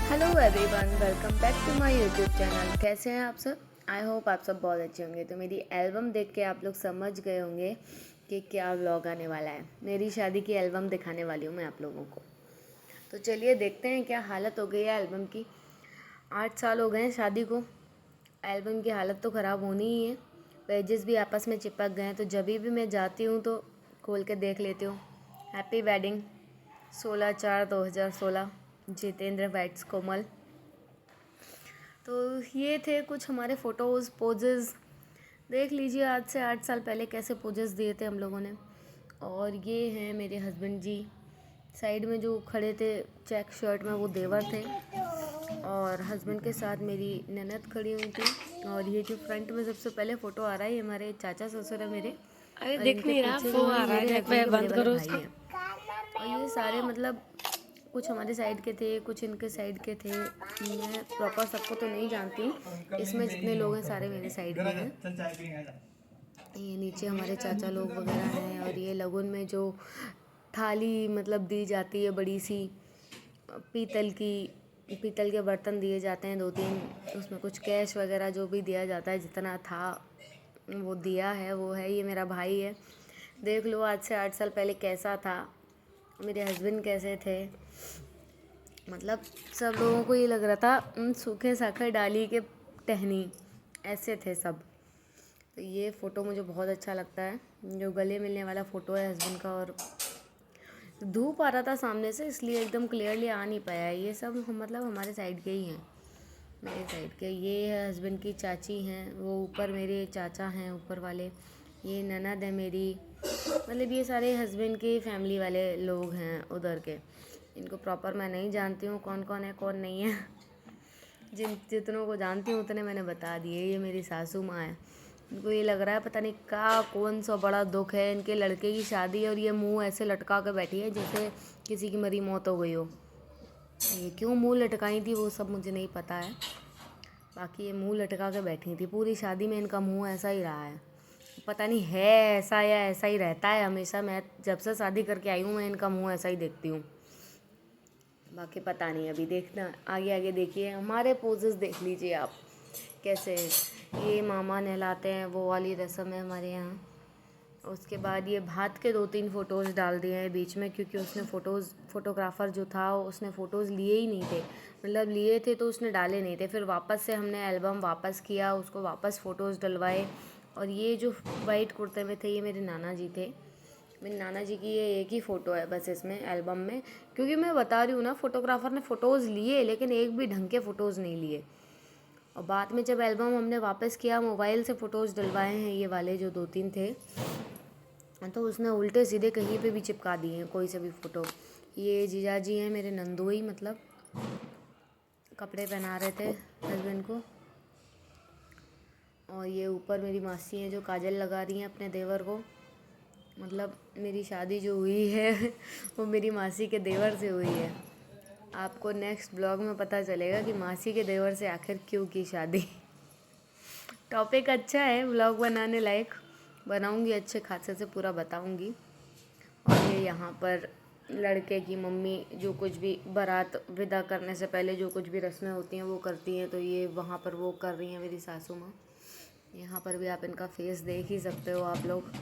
Hello everyone, welcome back to my YouTube channel. कैसे हैं आप सब? आई होप आप सब बहुत अच्छे होंगे। तो मेरी एल्बम देख के आप लोग समझ गए होंगे कि क्या व्लॉग आने वाला है। मेरी शादी की एल्बम दिखाने वाली हूँ मैं आप लोगों को। तो चलिए देखते हैं क्या हालत हो गई है एल्बम की। 8 साल हो गए हैं शादी को। एल्बम की हालत तो ख़राब होनी ही है। पेजेस भी आपस में चिपक गए हैं, तो जब भी मैं जाती हूँ तो खोल के देख लेती हूँ। हैप्पी वेडिंग 16/4/2016, जितेंद्र वाइट्स कोमल। तो ये थे कुछ हमारे फ़ोटोज़ पोजेज़। देख लीजिए आज से 8 साल पहले कैसे पोजेज़ दिए थे हम लोगों ने। और ये हैं मेरे हस्बैंड जी। साइड में जो खड़े थे चेक शर्ट में वो देवर थे, और हस्बैंड के साथ मेरी ननद खड़ी हुई थी। और ये जो फ्रंट में सबसे पहले फ़ोटो आ रहा है ये हमारे चाचा ससुर है मेरे। अरे और दिख इनके नहीं रहा, पीछे वो जो है आ रहा है मेरे नेक हस्बैंड वे के बड़े बंद वाले करो भाई उसका। हैं। और ये सारे मतलब कुछ हमारे साइड के थे, कुछ इनके साइड के थे। मैं प्रॉपर सबको तो नहीं जानती हूँ। इसमें जितने लोग हैं सारे मेरे साइड के हैं। ये नीचे हमारे चाचा लोग वगैरह हैं। और ये लगन में जो थाली मतलब दी जाती है बड़ी सी पीतल की, पीतल के बर्तन दिए जाते हैं 2-3। उसमें कुछ कैश वगैरह जो भी दिया जाता है, जितना था वो दिया है। वो है ये मेरा भाई है। देख लो आज से 8 साल पहले कैसा था, मेरे हस्बैंड कैसे थे। मतलब सब लोगों को ये लग रहा था सूखे साखर डाली के टहनी, ऐसे थे सब। तो ये फ़ोटो मुझे बहुत अच्छा लगता है, जो गले मिलने वाला फ़ोटो है हस्बैंड का। और धूप आ रहा था सामने से इसलिए एकदम क्लियरली आ नहीं पाया। ये सब मतलब हमारे साइड के ही हैं, मेरे साइड के। ये है हस्बैंड की चाची हैं, वो ऊपर मेरे चाचा हैं ऊपर वाले। ये ननद है मेरी। मतलब ये सारे हस्बैंड के फैमिली वाले लोग हैं उधर के। इनको प्रॉपर मैं नहीं जानती हूँ कौन कौन है कौन नहीं है। जितनों को जानती हूँ उतने मैंने बता दिए। ये मेरी सासू माँ है। इनको ये लग रहा है पता नहीं क्या कौन सा बड़ा दुख है, इनके लड़के की शादी है और ये मुंह ऐसे लटका के बैठी है जैसे किसी की मरी मौत हो गई हो। ये क्यों मुंह लटकाई थी वो सब मुझे नहीं पता है। बाकी ये मुंह लटका के बैठी थी पूरी शादी में। इनका मुंह ऐसा ही रहा है, पता नहीं है ऐसा या ऐसा ही रहता है हमेशा। मैं जब से शादी करके आई हूँ मैं इनका मुंह ऐसा ही देखती हूँ। बाकी पता नहीं, अभी देखना आगे आगे देखिए। हमारे पोजेस देख लीजिए आप कैसे। ये मामा नहलाते हैं वो वाली रस्म है हमारे यहाँ। उसके बाद ये भात के 2-3 फ़ोटोज़ डाल दिए हैं बीच में, क्योंकि उसने फ़ोटोग्राफ़र जो था उसने फ़ोटोज़ लिए ही नहीं थे। मतलब लिए थे तो उसने डाले नहीं थे। फिर वापस से हमने एल्बम वापस किया, उसको वापस फ़ोटोज़ डलवाए। और ये जो वाइट कुर्ते में थे ये मेरे नाना जी थे। मेरे नाना जी की ये एक ही फ़ोटो है बस इसमें एल्बम में। क्योंकि मैं बता रही हूँ ना, फ़ोटोग्राफ़र ने फ़ोटोज़ लिए लेकिन एक भी ढंग के फ़ोटोज़ नहीं लिए। और बाद में जब एल्बम हमने वापस किया, मोबाइल से फ़ोटोज़ डलवाए हैं ये वाले जो 2-3 थे, तो उसने उल्टे सीधे कहीं पे भी चिपका दिए हैं कोई से भी फ़ोटो। ये जीजा जी हैं मेरे नंदोई, मतलब कपड़े पहना रहे थे हस्बैंड को। और ये ऊपर मेरी मासी हैं जो काजल लगा रही हैं अपने देवर को। मतलब मेरी शादी जो हुई है वो मेरी मासी के देवर से हुई है। आपको नेक्स्ट ब्लॉग में पता चलेगा कि मासी के देवर से आखिर क्यों की शादी। टॉपिक अच्छा है, ब्लॉग बनाने लायक। बनाऊंगी अच्छे खासे से, पूरा बताऊंगी। और ये यहाँ पर लड़के की मम्मी जो कुछ भी बारात विदा करने से पहले जो कुछ भी रस्में होती हैं वो करती हैं, तो ये वहाँ पर वो कर रही हैं मेरी सासू माँ। यहाँ पर भी आप इनका फेस देख ही सकते हो आप लोग।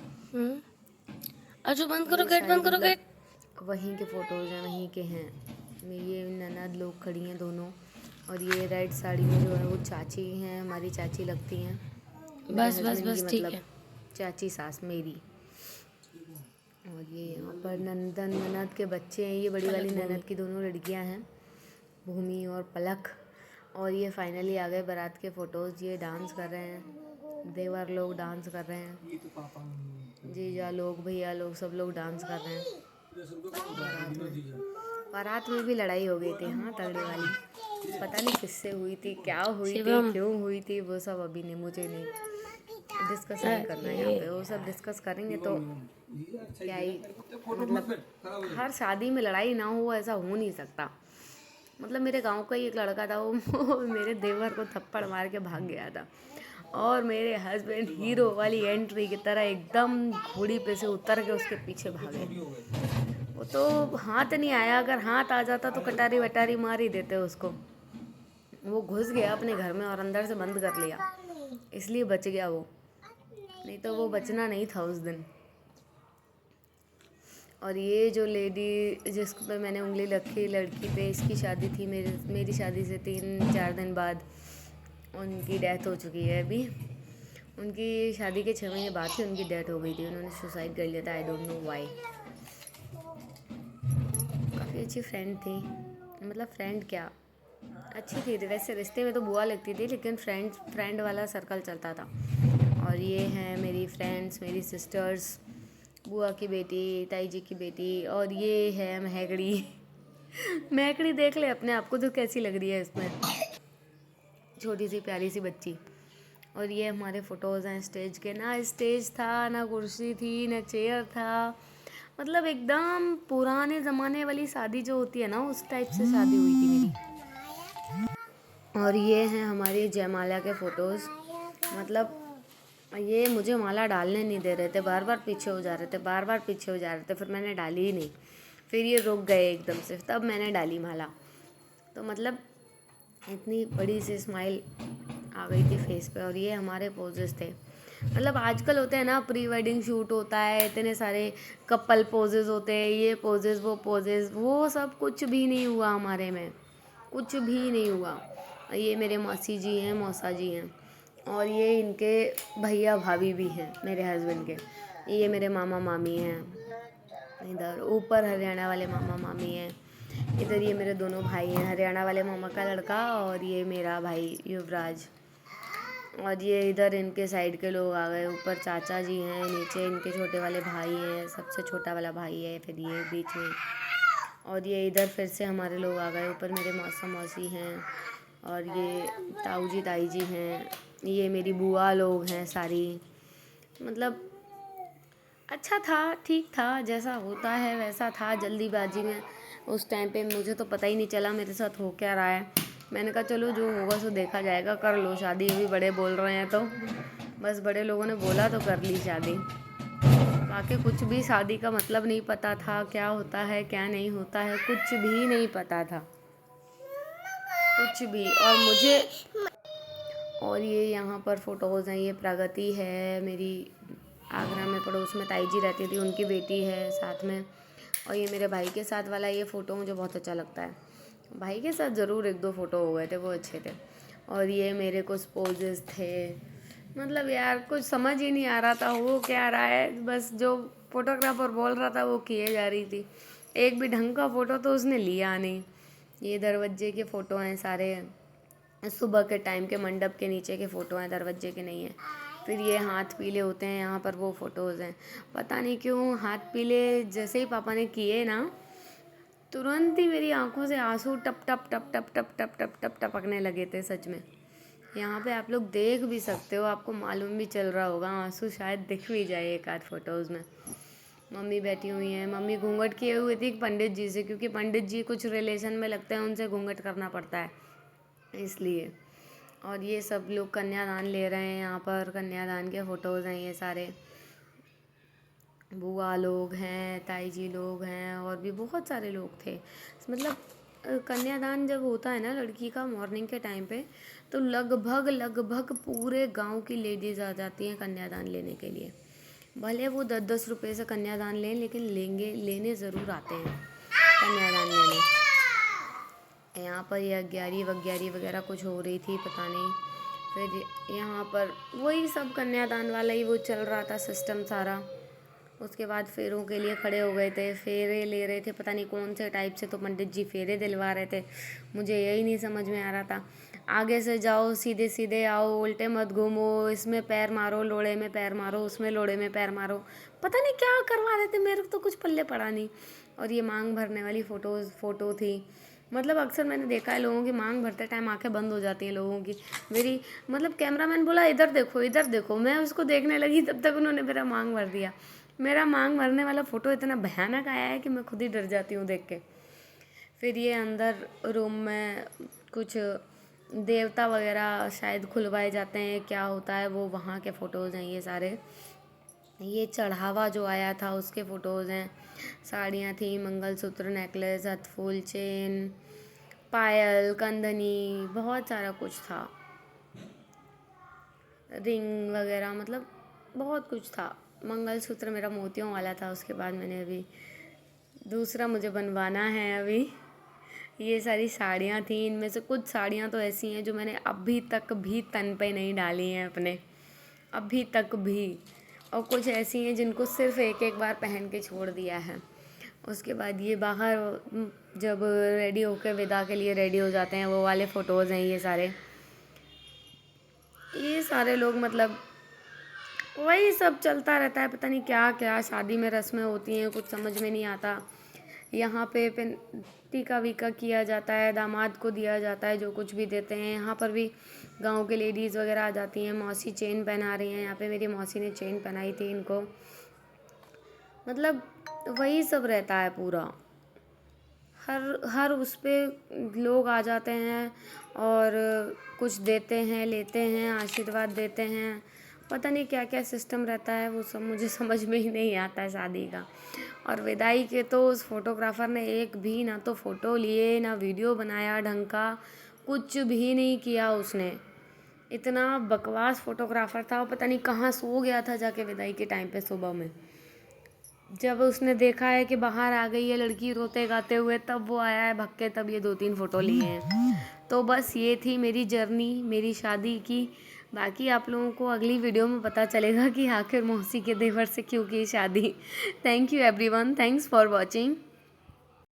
अच्छा बंद करो ये गेट, सारे बंद करो गेट। मतलब वहीं के फ़ोटोज़ हैं, वहीं के हैं। ये ननद लोग खड़ी हैं दोनों। और ये रेड साड़ी में जो है वो चाची हैं, हमारी चाची लगती हैं मेरे बस बस हस्बैंड की, बस ठीक मतलब है। चाची सास मेरी। और ये यहाँ पर नंदन ननद के बच्चे हैं। ये बड़ी वाली पलक भूमि। ननद की दोनों लड़कियाँ हैं, भूमि और पलक। और ये फाइनली आ गए बारात के फ़ोटोज़। ये डांस कर रहे हैं, देवर लोग डांस कर रहे हैं, जीजा लोग भैया लोग सब लोग डांस कर रहे हैं। बारात में भी लड़ाई हो गई थी, हाँ तगड़े वाली। पता नहीं किससे हुई थी, क्या हुई थी, शिवम। क्यों हुई थी, वो सब अभी नहीं, मुझे नहीं डिस्कस नहीं करना है यहाँ अरे पे। वो सब डिस्कस करेंगे तो क्या ही, मतलब हर शादी में लड़ाई ना हो ऐसा हो नहीं सकता। मतलब मेरे गांव का ही एक लड़का था, वो मेरे देवर को थप्पड़ मार के भाग गया था। और मेरे हस्बैंड हीरो वाली एंट्री की तरह एकदम घोड़ी पे से उतर के उसके पीछे भागे। वो तो हाथ नहीं आया, अगर हाथ आ जाता तो कटारी वटारी मार ही देते उसको। वो घुस गया अपने घर में और अंदर से बंद कर लिया, इसलिए बच गया वो, नहीं तो वो बचना नहीं था उस दिन। और ये जो लेडी जिस पे मैंने उंगली रखी लड़की पे, इसकी शादी थी मेरी शादी से 3-4 दिन बाद। उनकी डेथ हो चुकी है अभी। उनकी शादी के 6 महीने बाद ही उनकी डेथ हो गई थी। उन्होंने सुसाइड कर लिया था, आई डोंट नो वाई। काफ़ी अच्छी फ्रेंड थी, मतलब फ्रेंड क्या, अच्छी थी वैसे। रिश्ते में तो बुआ लगती थी, लेकिन फ्रेंड वाला सर्कल चलता था। और ये हैं मेरी फ्रेंड्स, मेरी सिस्टर्स, बुआ की बेटी, ताई जी की बेटी। और ये है महकड़ी। महकड़ी देख ले अपने आप को तो कैसी लग रही है इसमें, छोटी सी प्यारी सी बच्ची। और ये हमारे फ़ोटोज़ हैं स्टेज के। ना स्टेज था, ना कुर्सी थी, ना चेयर था, मतलब एकदम पुराने ज़माने वाली शादी जो होती है ना, उस टाइप से शादी हुई थी मेरी। और ये हैं हमारी जयमाला के फ़ोटोज़। मतलब ये मुझे माला डालने नहीं दे रहे थे, बार बार पीछे हो जा रहे थे, बार बार पीछे हो जा रहे थे। फिर मैंने डाली ही नहीं, फिर ये रुक गए एकदम से, तब मैंने डाली माला। तो मतलब इतनी बड़ी सी स्माइल आ गई थी फेस पे। और ये हमारे पोजेस थे। मतलब आजकल होते हैं ना, प्री वेडिंग शूट होता है, इतने सारे कपल पोजेस होते हैं, ये पोजेस वो पोजेस, वो सब कुछ भी नहीं हुआ हमारे में, कुछ भी नहीं हुआ। ये मेरे मौसी जी हैं, मौसा जी हैं, और ये इनके भैया भाभी भी हैं मेरे हस्बैंड के। ये मेरे मामा मामी हैं, इधर ऊपर हरियाणा वाले मामा मामी हैं, इधर ये मेरे दोनों भाई हैं, हरियाणा वाले मामा का लड़का और ये मेरा भाई युवराज। और ये इधर इनके साइड के लोग आ गए, ऊपर चाचा जी हैं, नीचे इनके छोटे वाले भाई हैं, सबसे छोटा वाला भाई है, फिर ये बीच में। और ये इधर फिर से हमारे लोग आ गए, ऊपर मेरे मौसा मौसी हैं, और ये ताऊ जी ताई जी हैं, ये मेरी बुआ लोग हैं सारी। मतलब अच्छा था, ठीक था, जैसा होता है वैसा था। जल्दीबाजी में उस टाइम पे मुझे तो पता ही नहीं चला मेरे साथ हो क्या रहा है। मैंने कहा चलो जो होगा सो देखा जाएगा, कर लो शादी, अभी बड़े बोल रहे हैं तो बस, बड़े लोगों ने बोला तो कर ली शादी। बाकी कुछ भी शादी का मतलब नहीं पता था, क्या होता है क्या नहीं होता है, कुछ भी नहीं पता था, कुछ भी। और ये यहाँ पर फ़ोटोज़ हैं, ये प्रगति है मेरी, आगरा में पड़ोस में ताई जी रहती थी, उनकी बेटी है साथ में। और ये मेरे भाई के साथ वाला ये फ़ोटो मुझे बहुत अच्छा लगता है। भाई के साथ ज़रूर 1-2 फ़ोटो हो गए थे, वो अच्छे थे। और ये मेरे कुछ पोजेस थे, मतलब यार कुछ समझ ही नहीं आ रहा था हो क्या रहा है, बस जो फोटोग्राफर बोल रहा था वो किए जा रही थी। एक भी ढंग का फ़ोटो तो उसने लिया नहीं। ये दरवाजे के फ़ोटो हैं सारे, सुबह के टाइम के मंडप के नीचे के फ़ोटो हैं, दरवाजे के नहीं हैं। फिर ये हाथ पीले होते हैं, यहाँ पर वो फ़ोटोज़ हैं। पता नहीं क्यों हाथ पीले जैसे ही पापा ने किए ना, तुरंत ही मेरी आंखों से आंसू टप टप टप टप टप टप टप टप टपकने लगे थे सच में। यहाँ पे आप लोग देख भी सकते हो, आपको मालूम भी चल रहा होगा, आंसू शायद दिख भी जाए एक आध फ़ोटोज़ में। मम्मी बैठी हुई हैं, मम्मी घूंघट किए हुए थी पंडित जी से, क्योंकि पंडित जी कुछ रिलेशन में लगते हैं, उनसे घूंघट करना पड़ता है इसलिए। और ये सब लोग कन्यादान ले रहे हैं, यहाँ पर कन्यादान के फ़ोटोज़ हैं ये सारे। बुआ लोग हैं, ताई जी लोग हैं, और भी बहुत सारे लोग थे। मतलब कन्यादान जब होता है ना लड़की का मॉर्निंग के टाइम पे, तो लगभग लगभग पूरे गांव की लेडीज़ आ जाती हैं कन्यादान लेने के लिए। भले वो 10-10 रुपये से कन्यादान लें, लेकिन लेने ज़रूर आते हैं कन्यादान लेने। यहाँ पर ये 11वीं वगैरह कुछ हो रही थी, पता नहीं। फिर यहाँ पर वही सब कन्यादान वाला ही वो चल रहा था सिस्टम सारा। उसके बाद फेरों के लिए खड़े हो गए थे, फेरे ले रहे थे, पता नहीं कौन से टाइप से, तो पंडित जी फेरे दिलवा रहे थे। मुझे यही नहीं समझ में आ रहा था, आगे से जाओ, सीधे सीधे आओ, उल्टे मत घूमो, इसमें पैर मारो, लोड़े में पैर मारो, उसमें लोड़े में पैर मारो, पता नहीं क्या करवा रहे थे, मेरे को तो कुछ पल्ले पड़ा नहीं। और ये मांग भरने वाली फ़ोटो थी। मतलब अक्सर मैंने देखा है लोगों की मांग भरते टाइम आंखें बंद हो जाती हैं लोगों की। मेरी मतलब कैमरामैन बोला इधर देखो इधर देखो, मैं उसको देखने लगी, तब तक उन्होंने मेरा मांग भर दिया। मेरा मांग भरने वाला फ़ोटो इतना भयानक आया है कि मैं खुद ही डर जाती हूँ देख के। फिर ये अंदर रूम में कुछ देवता वगैरह शायद खुलवाए जाते हैं, क्या होता है वो, वहाँ के फ़ोटोज़ हैं ये सारे। ये चढ़ावा जो आया था उसके फ़ोटोज़ हैं। साड़ियाँ थी, मंगलसूत्र, नेकलेस, हथफूल, चेन, पायल, कंदनी, बहुत सारा कुछ था, रिंग वगैरह, मतलब बहुत कुछ था। मंगलसूत्र मेरा मोतियों वाला था, उसके बाद मैंने अभी दूसरा मुझे बनवाना है अभी। ये सारी साड़ियाँ थी, इनमें से कुछ साड़ियाँ तो ऐसी हैं जो मैंने अभी तक भी तन पे नहीं डाली हैं अपने, अभी तक भी। और कुछ ऐसी हैं जिनको सिर्फ एक एक बार पहन के छोड़ दिया है। उसके बाद ये बाहर जब रेडी होकर विदा के लिए रेडी हो जाते हैं, वो वाले फ़ोटोज़ हैं ये सारे लोग, मतलब वही सब चलता रहता है। पता नहीं क्या क्या शादी में रस्में होती हैं, कुछ समझ में नहीं आता। यहाँ पे टीका वीका किया जाता है, दामाद को दिया जाता है जो कुछ भी देते हैं। यहाँ पर भी गांव के लेडीज़ वगैरह आ जाती हैं, मौसी चेन पहना रही हैं। यहाँ पे मेरी मौसी ने चेन पहनाई थी इनको। मतलब वही सब रहता है पूरा। हर उस पे लोग आ जाते हैं और कुछ देते हैं, लेते हैं, आशीर्वाद देते हैं। पता नहीं क्या क्या सिस्टम रहता है, वो सब मुझे समझ में ही नहीं आता है शादी का। और विदाई के तो उस फोटोग्राफ़र ने एक भी ना तो फ़ोटो लिए, ना वीडियो बनाया ढंग का, कुछ भी नहीं किया उसने। इतना बकवास फोटोग्राफ़र था। वो पता नहीं कहाँ सो गया था जाके विदाई के टाइम पे सुबह में। जब उसने देखा है कि बाहर आ गई है लड़की रोते गाते हुए, तब वो आया है भग के, तब ये 2-3 फ़ोटो लिए हैं। तो बस ये थी मेरी जर्नी, मेरी शादी की। बाकी आप लोगों को अगली वीडियो में पता चलेगा कि आखिर मौसी के देवर से क्यों की शादी। Thank you everyone, thanks for watching.